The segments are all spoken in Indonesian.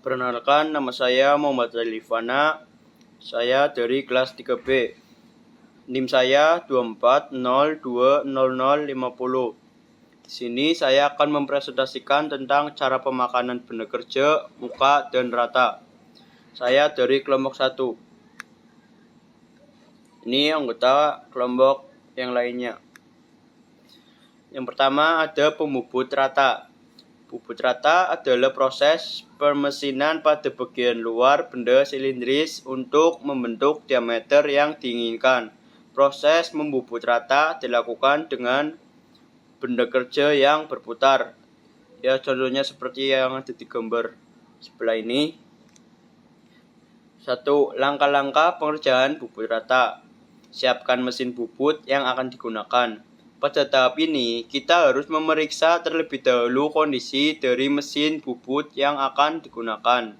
Perkenalkan, nama saya Muhammad Zalifana. Saya dari kelas 3B. NIM saya 24020050. Di sini saya akan mempresentasikan tentang cara pemakanan benda kerja, muka, dan rata. Saya dari kelompok 1. Ini anggota kelompok yang lainnya. Yang pertama ada pembubut rata. Bubut rata adalah proses pemesinan pada bagian luar benda silindris untuk membentuk diameter yang diinginkan. Proses membubut rata dilakukan dengan benda kerja yang berputar. Ya, contohnya seperti yang ada di gambar sebelah ini. 1. Langkah-langkah pengerjaan bubut rata. Siapkan mesin bubut yang akan digunakan. Pada tahap ini, kita harus memeriksa terlebih dahulu kondisi dari mesin bubut yang akan digunakan.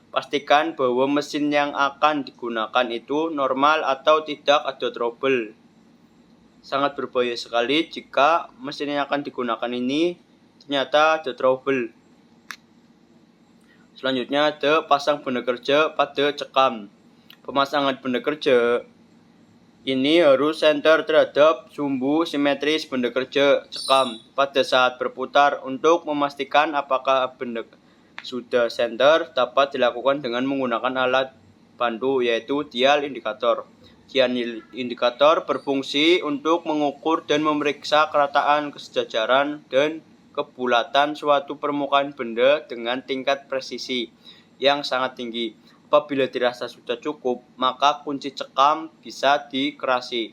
Pastikan bahwa mesin yang akan digunakan itu normal atau tidak ada trouble. Sangat berbahaya sekali jika mesin yang akan digunakan ini ternyata ada trouble. Selanjutnya ada pasang benda kerja pada cekam. Pemasangan benda kerja ini harus center terhadap sumbu simetris benda kerja cekam pada saat berputar. Untuk memastikan apakah benda sudah center dapat dilakukan dengan menggunakan alat bantu yaitu dial indikator. Dial indikator berfungsi untuk mengukur dan memeriksa kerataan, kesejajaran, dan kebulatan suatu permukaan benda dengan tingkat presisi yang sangat tinggi. Apabila dirasa sudah cukup, maka kunci cekam bisa dikerasi.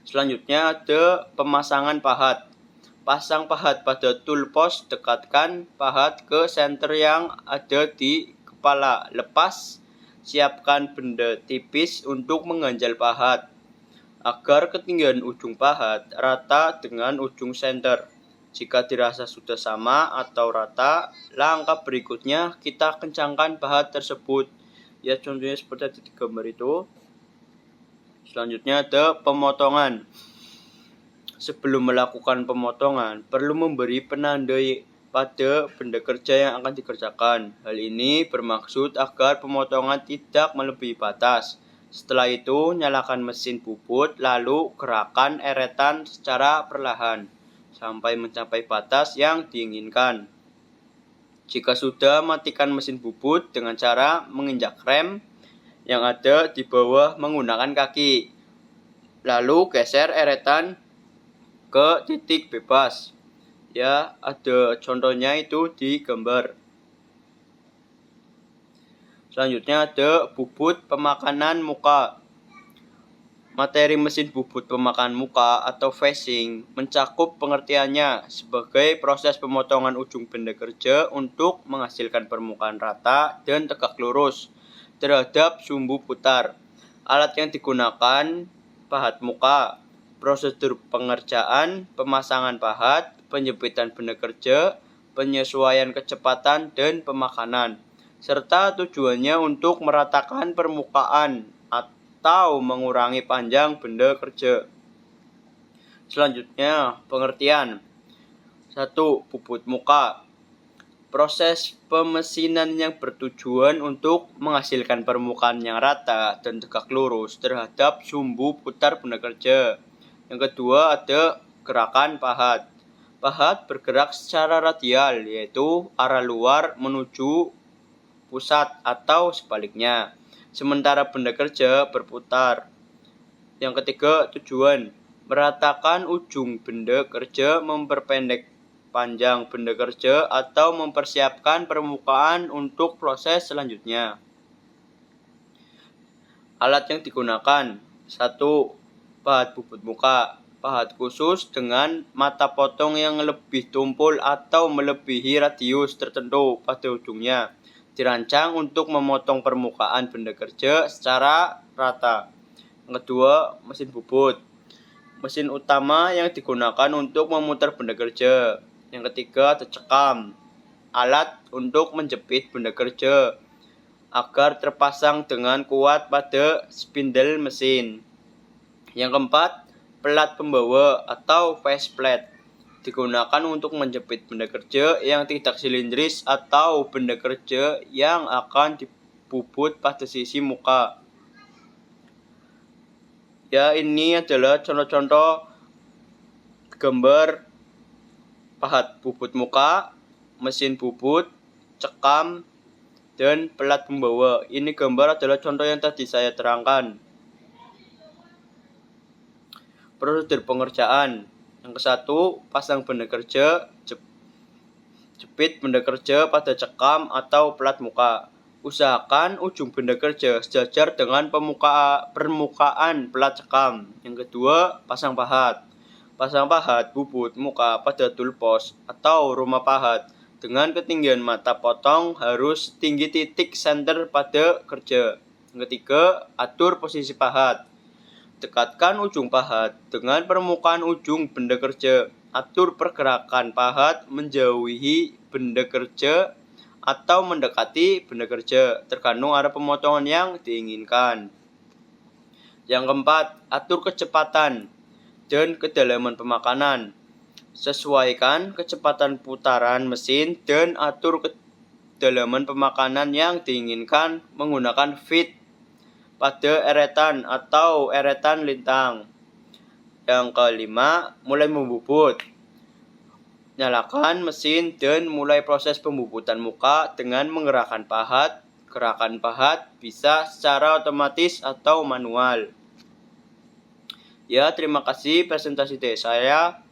Selanjutnya ada pemasangan pahat. Pasang pahat pada tool post, dekatkan pahat ke senter yang ada di kepala. Lepas, siapkan benda tipis untuk mengganjal pahat agar ketinggian ujung pahat rata dengan ujung senter. Jika dirasa sudah sama atau rata, langkah berikutnya kita kencangkan pahat tersebut. Ya, contohnya seperti di gambar itu. Selanjutnya ada pemotongan. Sebelum melakukan pemotongan, perlu memberi penanda pada benda kerja yang akan dikerjakan. Hal ini bermaksud agar pemotongan tidak melebihi batas. Setelah itu, nyalakan mesin bubut, lalu gerakan eretan secara perlahan sampai mencapai batas yang diinginkan. Jika sudah, matikan mesin bubut dengan cara menginjak rem yang ada di bawah menggunakan kaki. Lalu geser eretan ke titik bebas. Ya, ada contohnya itu di gambar. Selanjutnya ada bubut pemakanan muka. Materi mesin bubut pemakanan muka atau facing mencakup pengertiannya sebagai proses pemotongan ujung benda kerja untuk menghasilkan permukaan rata dan tegak lurus terhadap sumbu putar. Alat yang digunakan pahat muka, prosedur pengerjaan, pemasangan pahat, penjepitan benda kerja, penyesuaian kecepatan, dan pemakanan, serta tujuannya untuk meratakan permukaan atau mengurangi panjang benda kerja. Selanjutnya, pengertian. 1. Bubut muka. Proses pemesinan yang bertujuan untuk menghasilkan permukaan yang rata dan tegak lurus terhadap sumbu putar benda kerja. Yang kedua ada gerakan pahat. Pahat bergerak secara radial, yaitu arah luar menuju pusat atau sebaliknya, sementara benda kerja berputar. Yang ketiga, tujuan. Meratakan ujung benda kerja, memperpendek panjang benda kerja, atau mempersiapkan permukaan untuk proses selanjutnya. Alat yang digunakan. 1. Pahat bubut muka. Pahat khusus dengan mata potong yang lebih tumpul atau melebihi radius tertentu pada ujungnya. Dirancang untuk memotong permukaan benda kerja secara rata. Yang kedua, mesin bubut. Mesin utama yang digunakan untuk memutar benda kerja. Yang ketiga, ada cekam. Alat untuk menjepit benda kerja agar terpasang dengan kuat pada spindle mesin. Yang keempat, pelat pembawa atau faceplate. digunakan untuk menjepit benda kerja yang tidak silindris atau benda kerja yang akan dibubut pada sisi muka. Ya, ini adalah contoh-contoh gambar pahat bubut muka, mesin bubut, cekam, dan pelat pembawa. Ini gambar adalah contoh yang tadi saya terangkan. Prosedur pengerjaan. Yang ke-1, pasang benda kerja, jepit benda kerja pada cekam atau pelat muka. Usahakan ujung benda kerja sejajar dengan permukaan pelat cekam. Yang kedua, pasang pahat. Pasang pahat bubut muka pada toolpost atau rumah pahat dengan ketinggian mata potong harus setinggi titik senter pada kerja. Yang ketiga, atur posisi pahat. Dekatkan ujung pahat dengan permukaan ujung benda kerja. Atur pergerakan pahat menjauhi benda kerja atau mendekati benda kerja, tergantung arah pemotongan yang diinginkan. Yang keempat, atur kecepatan dan kedalaman pemakanan. Sesuaikan kecepatan putaran mesin dan atur kedalaman pemakanan yang diinginkan menggunakan fit pada eretan atau eretan lintang. Yang kelima, mulai membubut. Nyalakan mesin dan mulai proses pembubutan muka dengan menggerakkan pahat. Gerakan pahat bisa secara otomatis atau manual. Ya, terima kasih presentasi dari saya.